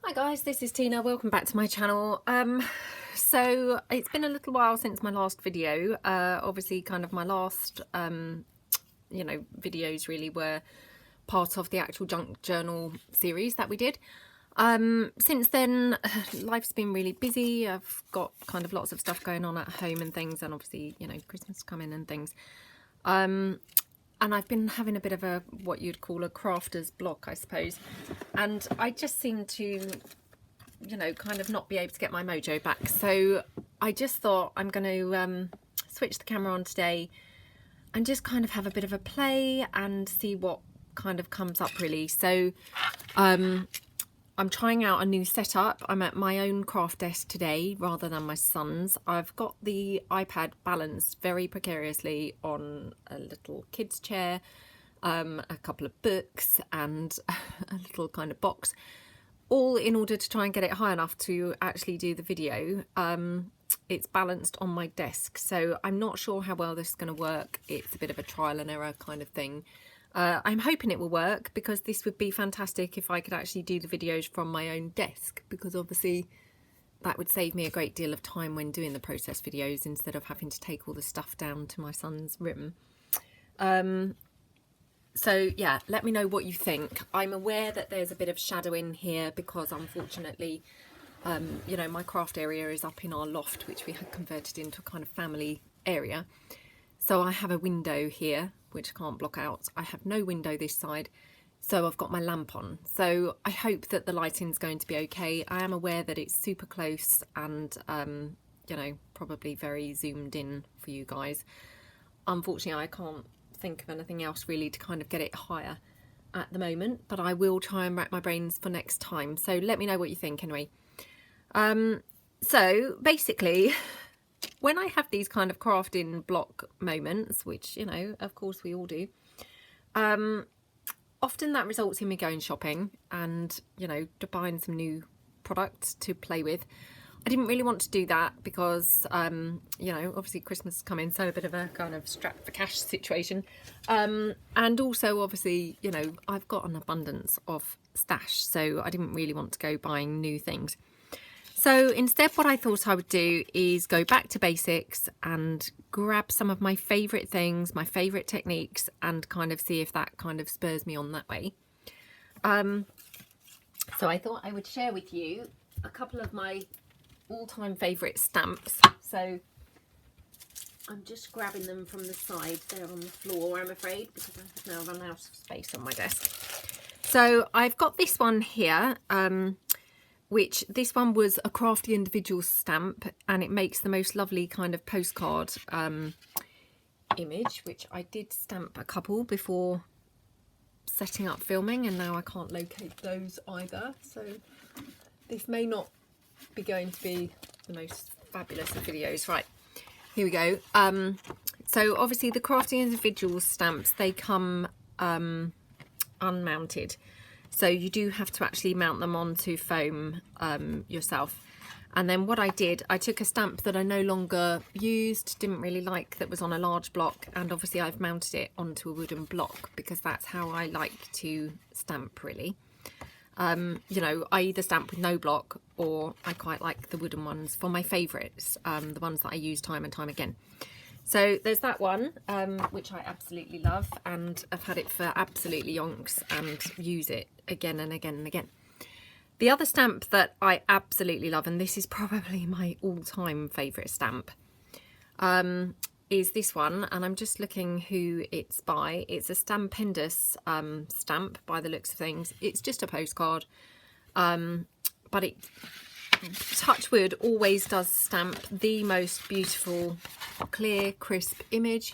Hi guys, this is Tina. Welcome back to my channel. So it's been a little while since my last video. Obviously kind of my last videos really were part of the actual junk journal series that we did. Since then life's been really busy. I've got kind of lots of stuff going on at home and things, and obviously Christmas coming and things. And I've been having a bit of a, what you'd call a crafter's block, I suppose. And I just seem to, kind of not be able to get my mojo back. So I just thought I'm going to switch the camera on today and just kind of have a bit of a play and see what kind of comes up really. So I'm trying out a new setup. I'm at my own craft desk today rather than my son's. I've got the iPad balanced very precariously on a little kids chair, a couple of books and a little kind of box, all in order to try and get it high enough to actually do the video. It's balanced on my desk, so I'm not sure how well this is going to work. It's a bit of a trial and error kind of thing. I'm hoping it will work, because this would be fantastic if I could actually do the videos from my own desk, because obviously that would save me a great deal of time when doing the process videos instead of having to take all the stuff down to my son's room. So yeah, let me know what you think. I'm aware that there's a bit of shadowing here because unfortunately my craft area is up in our loft, which we had converted into a kind of family area. So I have a window here which I can't block out. I have no window this side, so I've got my lamp on. So I hope that the lighting's going to be okay. I am aware that it's super close and probably very zoomed in for you guys. Unfortunately, I can't think of anything else really to kind of get it higher at the moment, but I will try and rack my brains for next time. So let me know what you think anyway. So basically, when I have these kind of crafting block moments, which, of course we all do, often that results in me going shopping and, buying some new products to play with. I didn't really want to do that because, obviously Christmas is coming, so a bit of a kind of strap for cash situation. And also, obviously, I've got an abundance of stash, so I didn't really want to go buying new things. So instead, what I thought I would do is go back to basics and grab some of my favourite things, my favourite techniques, and kind of see if that kind of spurs me on that way. So I thought I would share with you a couple of my all-time favourite stamps. So I'm just grabbing them from the side. They're on the floor, I'm afraid, because I've now run out of space on my desk. So I've got this one here. Which this one was a Crafty Individuals stamp, and it makes the most lovely kind of postcard image, which I did stamp a couple before setting up filming, and now I can't locate those either. So this may not be going to be the most fabulous of videos. Right, here we go. So obviously the Crafty Individuals stamps, they come unmounted. So you do have to actually mount them onto foam yourself. And then what I did, I took a stamp that I no longer used, didn't really like, that was on a large block, and obviously I've mounted it onto a wooden block because that's how I like to stamp really. I either stamp with no block, or I quite like the wooden ones for my favourites, the ones that I use time and time again. So there's that one, which I absolutely love, and I've had it for absolutely yonks and use it again and again and again. The other stamp that I absolutely love, and this is probably my all-time favourite stamp, is this one, and I'm just looking who it's by. It's a Stampendous stamp by the looks of things. It's just a postcard, but it, touch wood, always does stamp the most beautiful, clear, crisp image.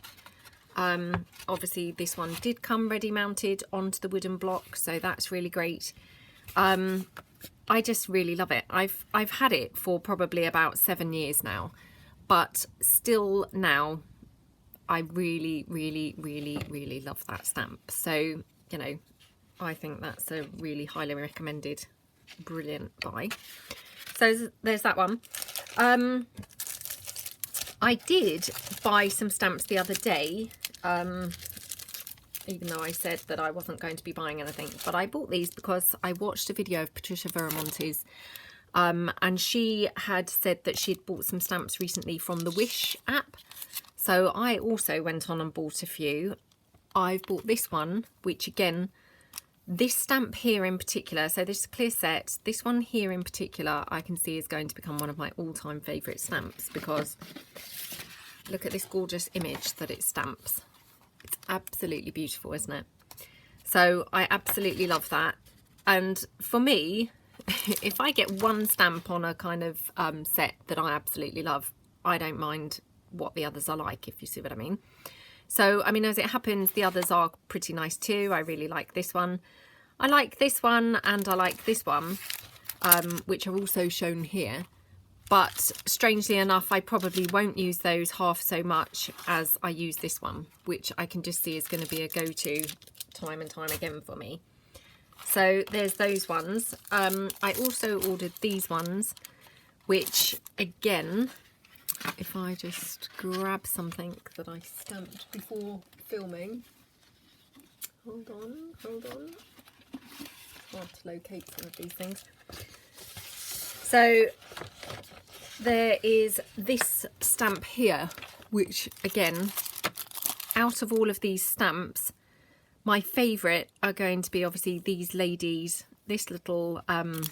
Obviously this one did come ready mounted onto the wooden block, so that's really great. I just really love it. I've had it for probably about 7 years now, but still now I really love that stamp. So I think that's a really highly recommended, brilliant buy. So there's that one. I did buy some stamps the other day even though I said that I wasn't going to be buying anything. But I bought these because I watched a video of Patricia Veramonte's, and she had said that she'd bought some stamps recently from the Wish app. So I also went on and bought a few. I've bought this one, which again, this stamp here in particular, so this clear set, this one here in particular, I can see is going to become one of my all-time favourite stamps, because look at this gorgeous image that it stamps. It's absolutely beautiful, isn't it? So I absolutely love that. And for me, if I get one stamp on a kind of set that I absolutely love, I don't mind what the others are like, if you see what I mean. So, I mean, as it happens, the others are pretty nice too. I really like this one. I like this one, and I like this one, which are also shown here. But strangely enough, I probably won't use those half so much as I use this one, which I can just see is going to be a go-to time and time again for me. So there's those ones. I also ordered these ones, which again, if I just grab something that I stamped before filming. Hold on, hold on. Hard to locate some of these things. So there is this stamp here, which again, out of all of these stamps, my favourite are going to be obviously these ladies, this little kind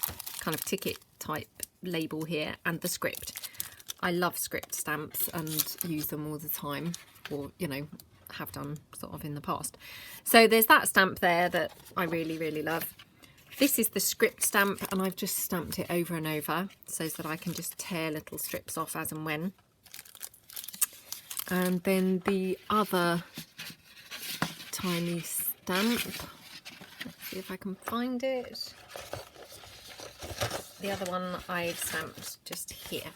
of ticket type label here, and the script. I love script stamps and use them all the time, or, you know, have done sort of in the past. So there's that stamp there that I really, really love. This is the script stamp, and I've just stamped it over and over so that I can just tear little strips off as and when. And then the other tiny stamp, let's see if I can find it. The other one I've stamped just here.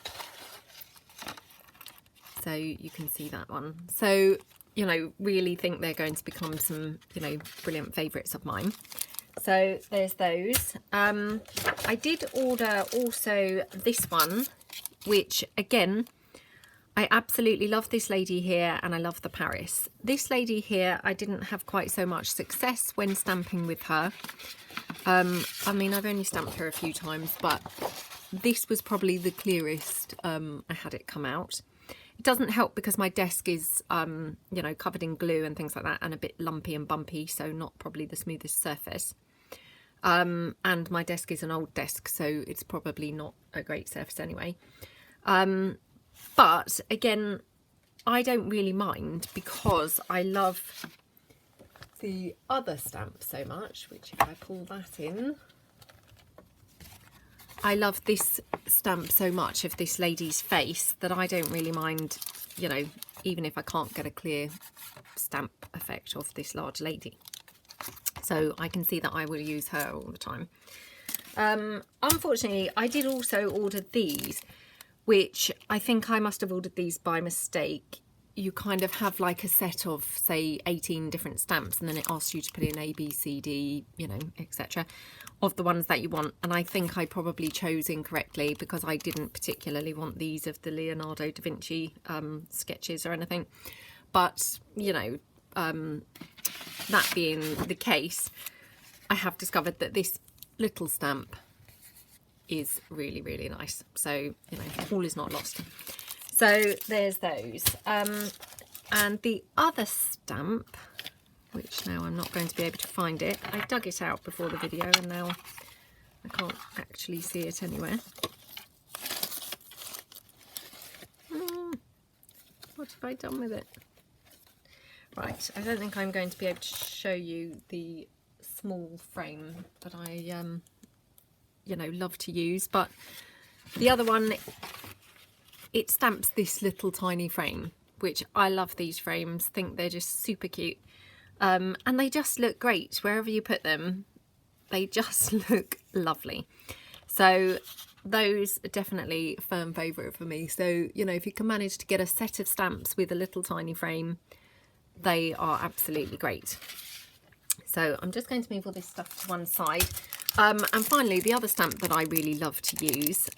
So you can see that one. So, you know, really think they're going to become some, you know, brilliant favourites of mine. So there's those. I did order also this one, which again, I absolutely love this lady here, and I love the Paris. This lady here, I didn't have quite so much success when stamping with her. I mean, I've only stamped her a few times, but this was probably the clearest I had it come out. It doesn't help because my desk is, you know, covered in glue and things like that, and a bit lumpy and bumpy, so not probably the smoothest surface. And my desk is an old desk, so it's probably not a great surface anyway. But again, I don't really mind because I love the other stamp so much, which if I pull that in, I love this stamp so much of this lady's face that I don't really mind, you know, even if I can't get a clear stamp effect of this large lady. So I can see that I will use her all the time. Unfortunately, I did also order these, which I think I must have ordered these by mistake. You kind of have like a set of, say, 18 different stamps, and then it asks you to put in A, B, C, D, you know, etc. of the ones that you want. And I think I probably chose incorrectly because I didn't particularly want these of the Leonardo da Vinci sketches or anything. But, you know, that being the case, I have discovered that this little stamp is really, really nice. So, you know, all is not lost. So there's those. And the other stamp, which now I'm not going to be able to find it. I dug it out before the video and now I can't actually see it anywhere. What have I done with it? Right, I don't think I'm going to be able to show you the small frame that I, you know, love to use. But the other one, it stamps this little tiny frame, which I love these frames, think they're just super cute. And they just look great wherever you put them. They just look lovely. So those are definitely a firm favourite for me. So, you know, if you can manage to get a set of stamps with a little tiny frame, they are absolutely great. So I'm just going to move all this stuff to one side. And finally, the other stamp that I really love to use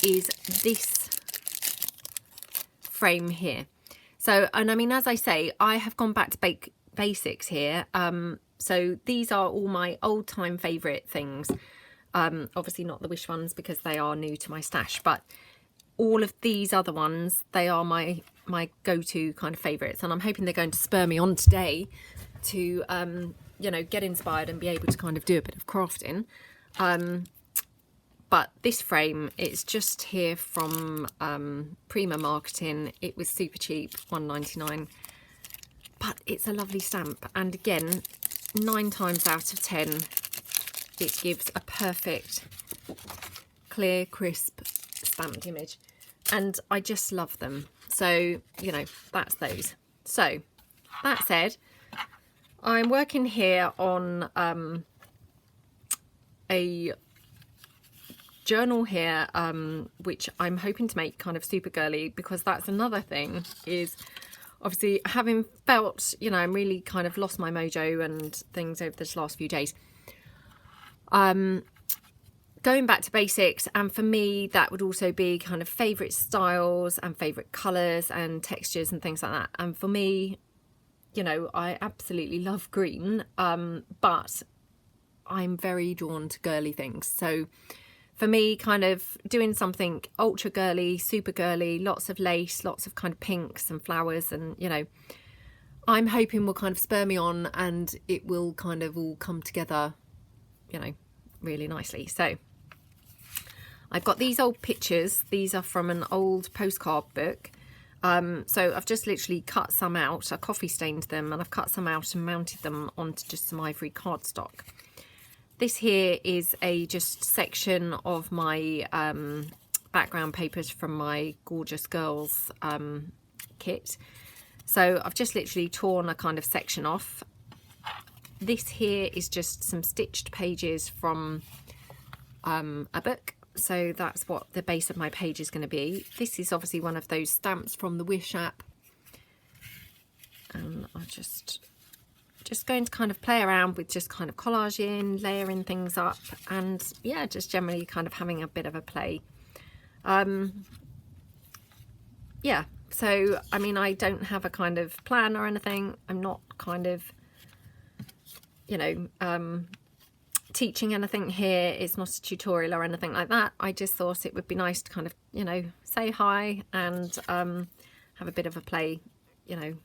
is this frame here. So, and I mean, as I say, I have gone back to basics here. So these are all my old time favourite things. Obviously not the Wish ones because they are new to my stash, but all of these other ones, they are my go-to kind of favourites, and I'm hoping they're going to spur me on today to you know, get inspired and be able to kind of do a bit of crafting. But this frame, it's just here from Prima Marketing. It was super cheap, £1.99, but it's a lovely stamp, and again, 9 times out of 10 it gives a perfect clear, crisp stamped image, and I just love them. So, you know, that's those. So that said, I'm working here on a journal here, which I'm hoping to make kind of super girly, because that's another thing, is obviously having felt, you know, I'm really kind of lost my mojo and things over this last few days. Going back to basics, and for me that would also be kind of favourite styles and favourite colours and textures and things like that. And for me, you know, I absolutely love green, but I'm very drawn to girly things. So for me, kind of doing something ultra girly, super girly, lots of lace, lots of kind of pinks and flowers, and, you know, I'm hoping will kind of spur me on and it will kind of all come together, you know, really nicely. So I've got these old pictures. These are from an old postcard book. So I've just literally cut some out. I coffee stained them and I've cut some out and mounted them onto just some ivory cardstock. This here is a just section of my background papers from my Gorgeous Girls kit. So I've just literally torn a kind of section off. This here is just some stitched pages from a book. So that's what the base of my page is going to be. This is obviously one of those stamps from the Wish app. And I'm just going to kind of play around with just kind of collaging, layering things up, and yeah, just generally kind of having a bit of a play. Yeah, so I mean, I don't have a kind of plan or anything. I'm not kind of, you know, teaching anything here. It's not a tutorial or anything like that. I just thought it would be nice to kind of, you know, say hi and have a bit of a play, you know,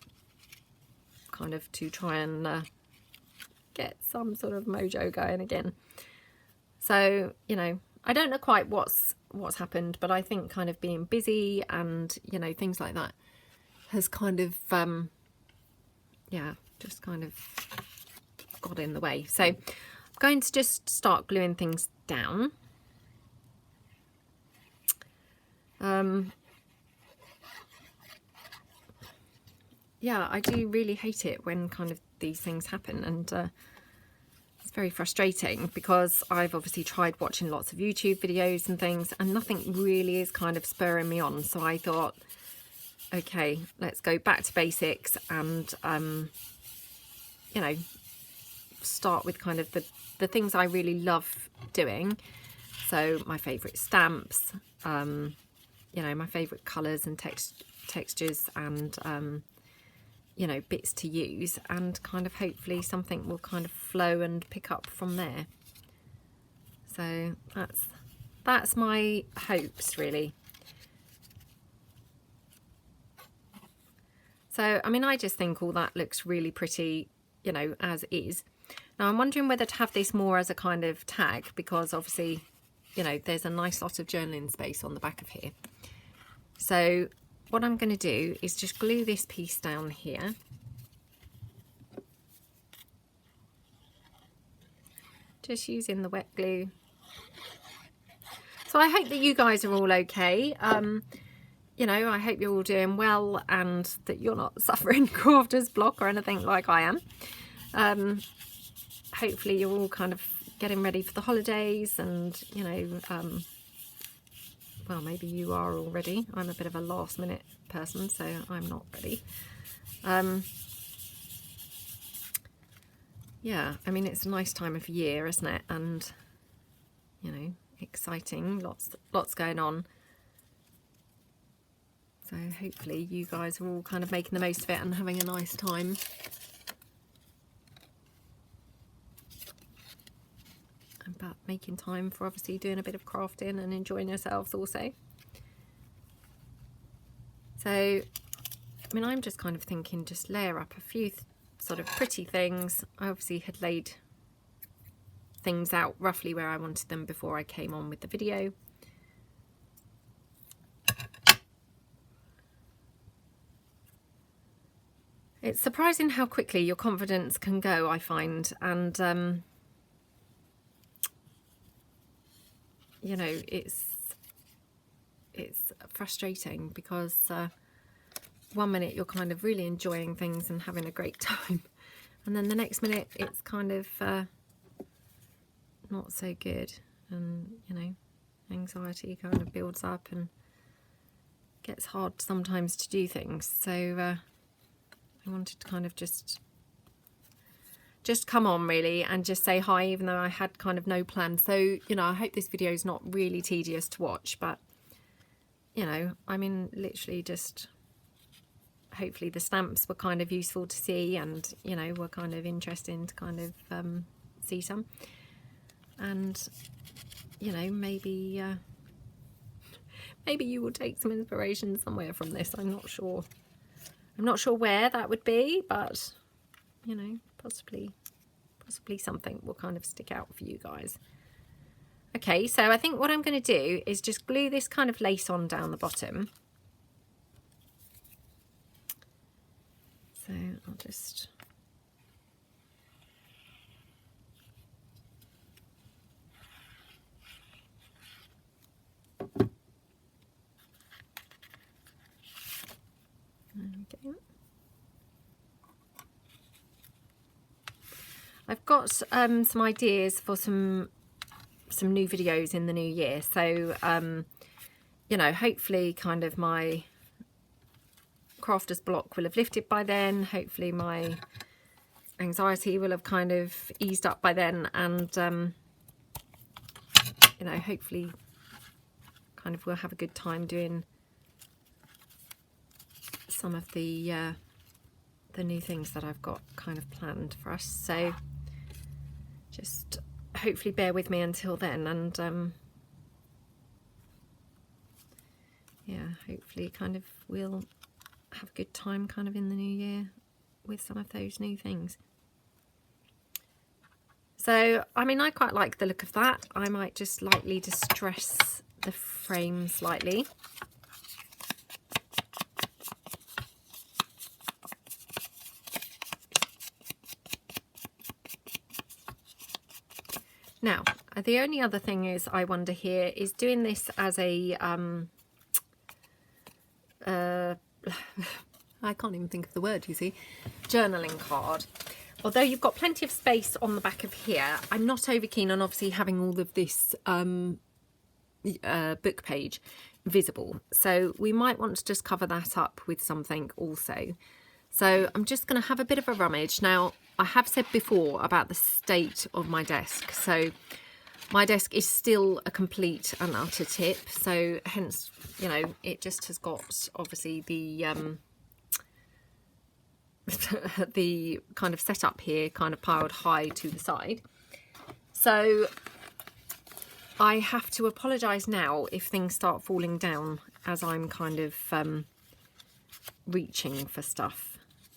kind of to try and get some sort of mojo going again. So, you know, I don't know quite what's happened, but I think kind of being busy and, you know, things like that has kind of yeah, just kind of got in the way. So I'm going to just start gluing things down. Yeah, I do really hate it when kind of these things happen, and it's very frustrating because I've obviously tried watching lots of YouTube videos and things, and nothing really is kind of spurring me on. So I thought, okay, let's go back to basics and you know, start with kind of the things I really love doing. So my favourite stamps, you know, my favourite colours and textures, and you know, bits to use, and kind of hopefully something will kind of flow and pick up from there. So that's my hopes, really. So I mean, I just think all that looks really pretty, you know, as is. Now I'm wondering whether to have this more as a kind of tag, because obviously, you know, there's a nice lot of journaling space on the back of here. So what I'm going to do is just glue this piece down here. Just using the wet glue. So I hope that you guys are all okay. You know, I hope you're all doing well and that you're not suffering crafter's block or anything like I am. Hopefully you're all kind of getting ready for the holidays, and, you know, well, maybe you are already. I'm a bit of a last minute person, so I'm not ready. Yeah, I mean, it's a nice time of year, isn't it? And, you know, exciting, lots going on. So hopefully you guys are all kind of making the most of it and having a nice time. but making time for obviously doing a bit of crafting and enjoying yourselves also. So, I mean, I'm just kind of thinking just layer up a few sort of pretty things. I obviously had laid things out roughly where I wanted them before I came on with the video. It's surprising how quickly your confidence can go, I find, and you know, it's frustrating because 1 minute you're kind of really enjoying things and having a great time, and then the next minute it's kind of not so good, and you know, anxiety kind of builds up and gets hard sometimes to do things. So I wanted to kind of just come on really and just say hi, even though I had kind of no plan. So, you know, I hope this video is not really tedious to watch, but you know, I mean, literally just hopefully the stamps were kind of useful to see, and you know, were kind of interesting to kind of see some, and you know, maybe maybe you will take some inspiration somewhere from this. I'm not sure where that would be, but you know, possibly something will kind of stick out for you guys. Okay, so I think what I'm going to do is just glue this kind of lace on down the bottom. So I'll just I've got some ideas for some new videos in the new year, so you know, hopefully kind of my crafter's block will have lifted by then. Hopefully my anxiety will have kind of eased up by then, and you know, hopefully kind of we'll have a good time doing some of the new things that I've got kind of planned for us. So just hopefully bear with me until then, and yeah, hopefully kind of we'll have a good time kind of in the new year with some of those new things. So I mean, I quite like the look of that. I might just lightly distress the frame slightly. Now, the only other thing is, I wonder here, is doing this as a, I can't even think of the word, you see, journaling card. Although you've got plenty of space on the back of here, I'm not over keen on obviously having all of this book page visible. So we might want to just cover that up with something also. So I'm just going to have a bit of a rummage. Now, I have said before about the state of my desk. So my desk is still a complete and utter tip. So hence, you know, it just has got obviously the the kind of setup here kind of piled high to the side. So I have to apologise now if things start falling down as I'm kind of reaching for stuff.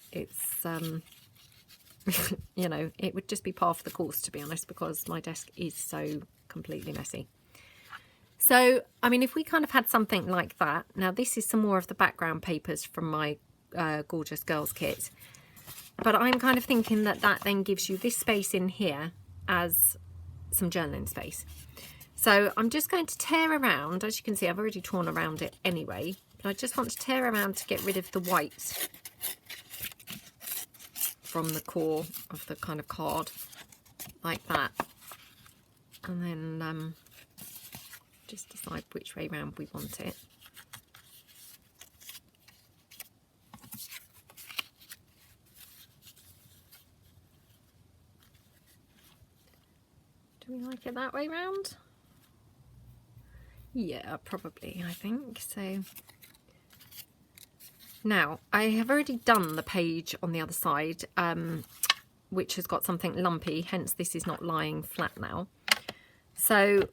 It's you know, it would just be par for the course, to be honest, because my desk is so completely messy. So I mean, if we kind of had something like that. Now this is some more of the background papers from my gorgeous girls kit, but I'm kind of thinking that that then gives you this space in here as some journaling space. So I'm just going to tear around. As you can see, I've already torn around it anyway, but I just want to tear around to get rid of the white from the core of the kind of card, like that, and then just decide which way round we want it. Do we like it that way round? Yeah, probably, I think so. Now, I have already done the page on the other side, which has got something lumpy, hence this is not lying flat now. So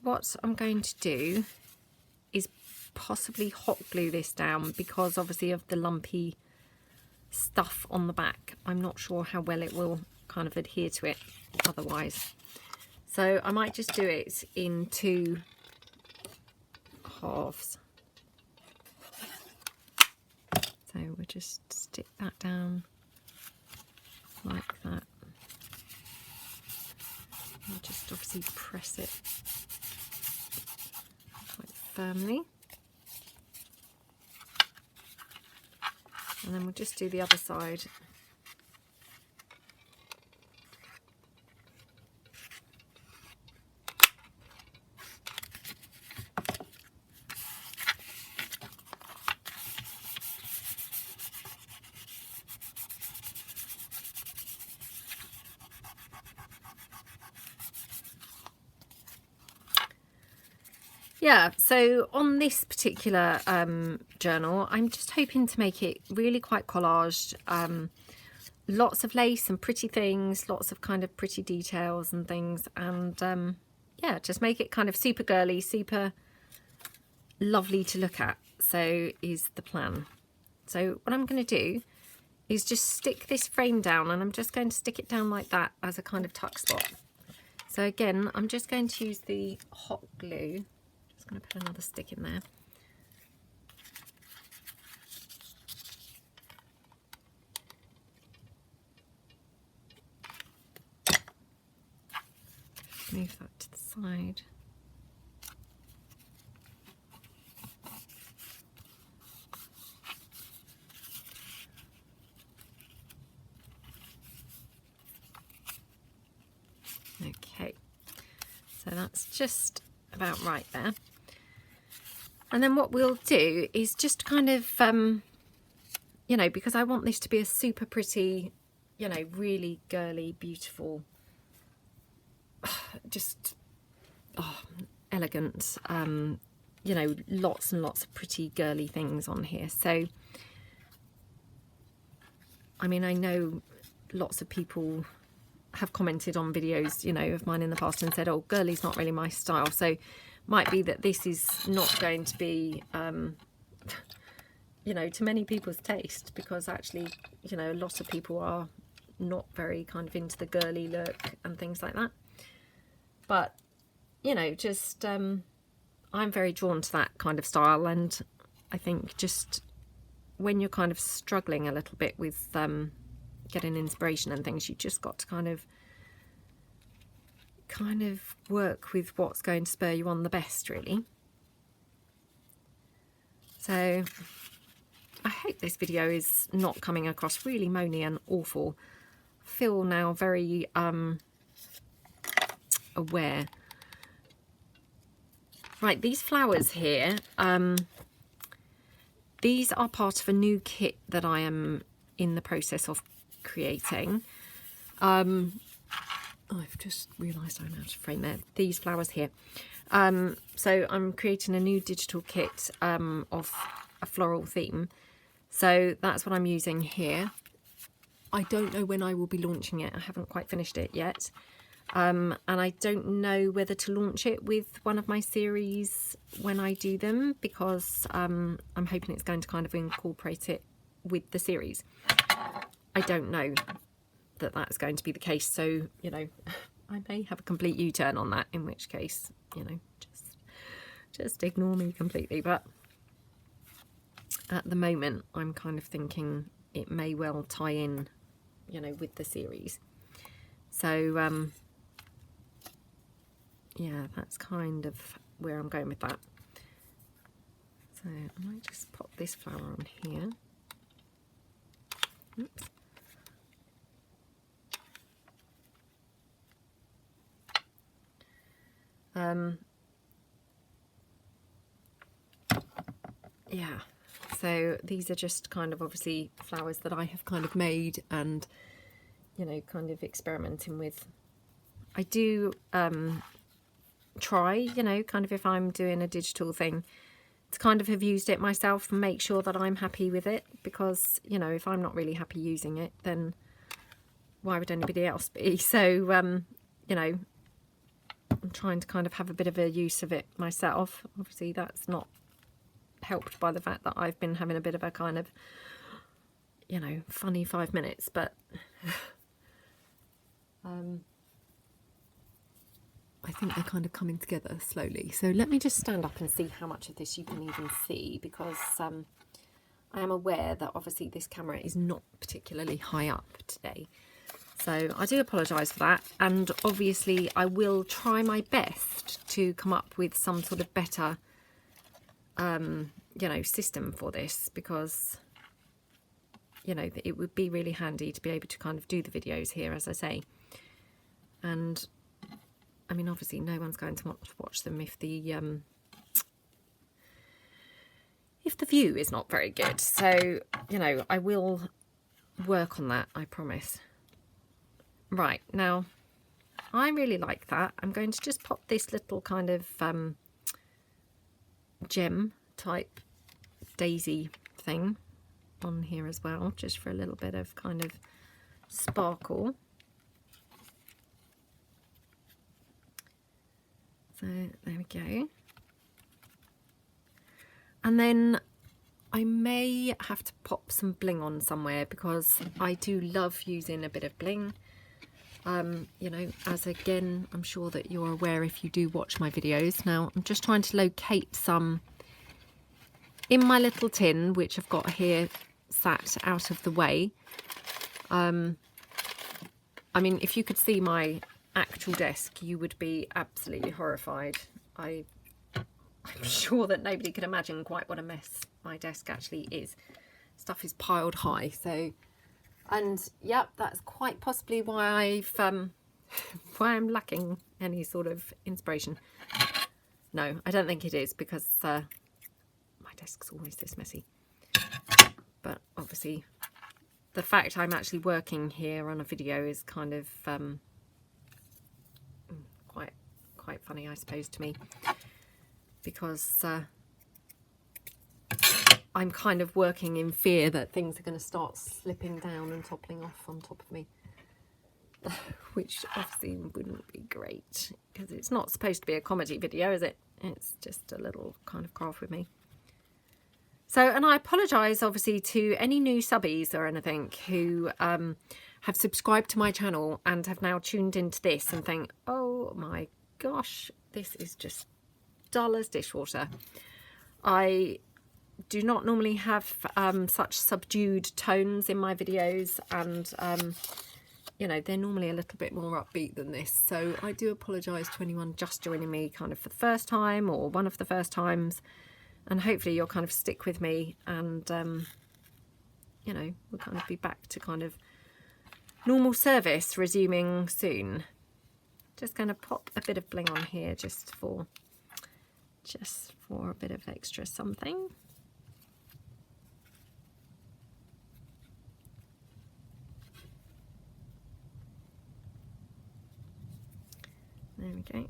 what I'm going to do is possibly hot glue this down, because obviously of the lumpy stuff on the back. I'm not sure how well it will kind of adhere to it otherwise. So I might just do it in 2 halves. So we'll just stick that down like that. I'll just obviously press it quite firmly. And then we'll just do the other side. Yeah, so on this particular journal, I'm just hoping to make it really quite collaged. Lots of lace and pretty things, lots of kind of pretty details and things. And yeah, just make it kind of super girly, super lovely to look at. So is the plan. So what I'm going to do is just stick this frame down, and I'm just going to stick it down like that as a kind of tuck spot. So again, I'm just going to use the hot glue. Going to put another stick in there. Move that to the side. Okay, so that's just about right there. And then what we'll do is just kind of, you know, because I want this to be a super pretty, you know, really girly, beautiful, just elegant, you know, lots and lots of pretty girly things on here. So, I mean, I know lots of people have commented on videos, you know, of mine in the past and said, oh, girly's not really my style. So might be that this is not going to be, you know, to many people's taste, because actually, you know, a lot of people are not very kind of into the girly look and things like that. But, you know, just, I'm very drawn to that kind of style. And I think just when you're kind of struggling a little bit with getting inspiration and things, you just got to kind of work with what's going to spur you on the best, really. So I hope this video is not coming across really moany and awful. I feel now very aware. Right, these flowers here, these are part of a new kit that I am in the process of creating. I've just realised I'm out of frame there. These flowers here. So I'm creating a new digital kit of a floral theme. So that's what I'm using here. I don't know when I will be launching it. I haven't quite finished it yet. And I don't know whether to launch it with one of my series when I do them, because I'm hoping it's going to kind of incorporate it with the series. I don't know that that's going to be the case, so you know, I may have a complete U-turn on that, in which case, you know, just ignore me completely. But at the moment I'm kind of thinking it may well tie in, you know, with the series. So yeah, that's kind of where I'm going with that. So I might just pop this flower on here. Oops. Yeah, so these are just kind of obviously flowers that I have kind of made and, you know, kind of experimenting with. I do try, you know, kind of if I'm doing a digital thing, to kind of have used it myself and make sure that I'm happy with it, because, you know, if I'm not really happy using it, then why would anybody else be? So, you know, trying to kind of have a bit of a use of it myself. Obviously that's not helped by the fact that I've been having a bit of a kind of, you know, funny 5 minutes, but I think they're kind of coming together slowly. So let me just stand up and see how much of this you can even see, because I am aware that obviously this camera is not particularly high up today. So I do apologise for that, and obviously I will try my best to come up with some sort of better you know, system for this, because, you know, it would be really handy to be able to kind of do the videos here, as I say. And I mean, obviously no one's going to want to watch them if the view is not very good. So, you know, I will work on that, I promise. Right, now I really like that. I'm going to just pop this little kind of gem type daisy thing on here as well, just for a little bit of kind of sparkle. So there we go. And then I may have to pop some bling on somewhere, because I do love using a bit of bling. You know, as again, I'm sure that you're aware if you do watch my videos. Now I'm just trying to locate some in my little tin, which I've got here sat out of the way. I mean, if you could see my actual desk, you would be absolutely horrified. I'm sure that nobody can imagine quite what a mess my desk actually is. Stuff is piled high. So, and yep, that's quite possibly why why I'm lacking any sort of inspiration. No, I don't think it is, because my desk's always this messy. But obviously the fact I'm actually working here on a video is kind of quite funny, I suppose, to me, because I'm kind of working in fear that things are going to start slipping down and toppling off on top of me, which obviously wouldn't be great, because it's not supposed to be a comedy video, is it? It's just a little kind of craft with me. So, and I apologise obviously to any new subbies or anything who have subscribed to my channel and have now tuned into this and think, oh my gosh, this is just dull as dishwater. I do not normally have such subdued tones in my videos, and you know, they're normally a little bit more upbeat than this. So I do apologise to anyone just joining me kind of for the first time or one of the first times. And hopefully you'll kind of stick with me, and, you know, we'll kind of be back to kind of normal service resuming soon. Just going to pop a bit of bling on here just for a bit of extra something. There we go.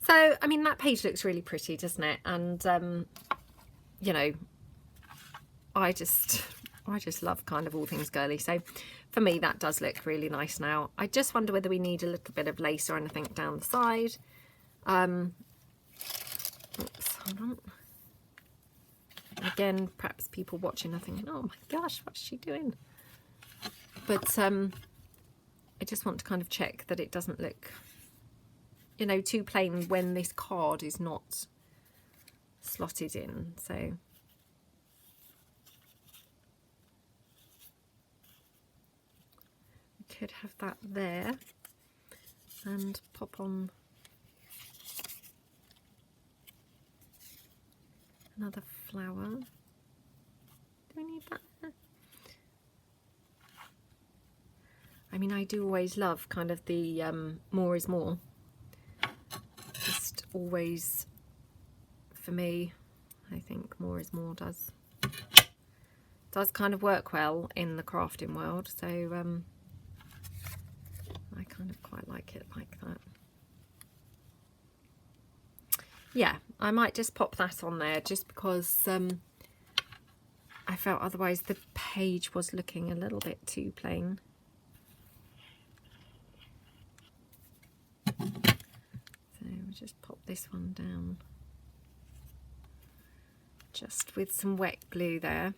So, I mean, that page looks really pretty, doesn't it? And, you know, I just love kind of all things girly. So for me, that does look really nice now. I just wonder whether we need a little bit of lace or anything down the side. Oops, hold on. Again, perhaps people watching are thinking, oh my gosh, what's she doing? But I just want to kind of check that it doesn't look, you know, too plain when this card is not slotted in. So we could have that there and pop on another flower. Do we need that there? I mean, I do always love kind of the more is more. Just always, for me, I think more is more does kind of work well in the crafting world. So I kind of quite like it like that. Yeah, I might just pop that on there just because I felt otherwise the page was looking a little bit too plain. So we'll just pop this one down just with some wet glue there.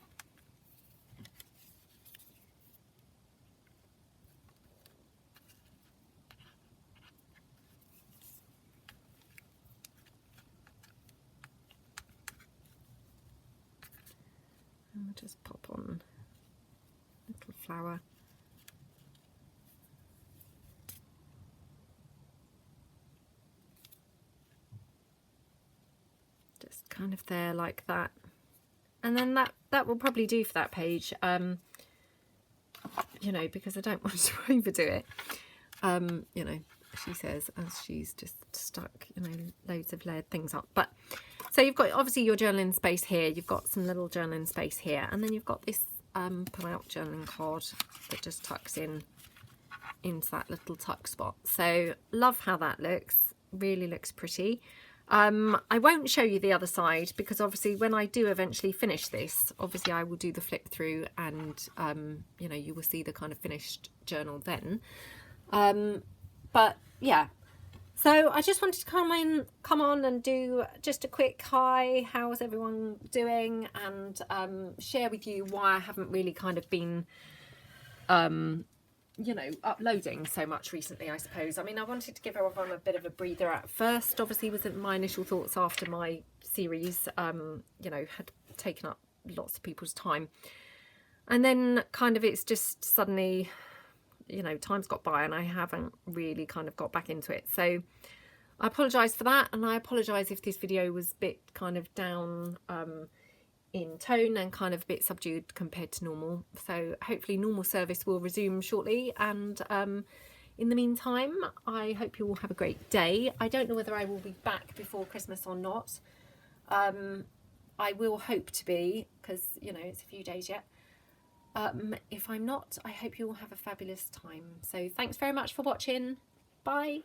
And we'll just pop on a little flower. Just kind of there like that. And then that will probably do for that page, you know, because I don't want to overdo it. You know, she says, as she's just stuck, you know, loads of layered things up. But so you've got obviously your journaling space here, you've got some little journaling space here, and then you've got this pull out journaling card that just tucks in into that little tuck spot. So love how that looks, really looks pretty. I won't show you the other side because obviously when I do eventually finish this, obviously I will do the flip through and you know, you will see the kind of finished journal then. But yeah, so I just wanted to come on and do just a quick hi, how's everyone doing, and share with you why I haven't really kind of been you know, uploading so much recently, I suppose. I mean, I wanted to give everyone a bit of a breather at first. Obviously, wasn't my initial thoughts after my series, you know, had taken up lots of people's time. And then kind of it's just suddenly, you know, time's got by and I haven't really kind of got back into it. So I apologise for that, and I apologise if this video was a bit kind of down in tone and kind of a bit subdued compared to normal. So hopefully normal service will resume shortly, and in the meantime I hope you all have a great day. I don't know whether I will be back before Christmas or not. I will hope to be, because you know it's a few days yet. If I'm not, I hope you all have a fabulous time. So thanks very much for watching. Bye.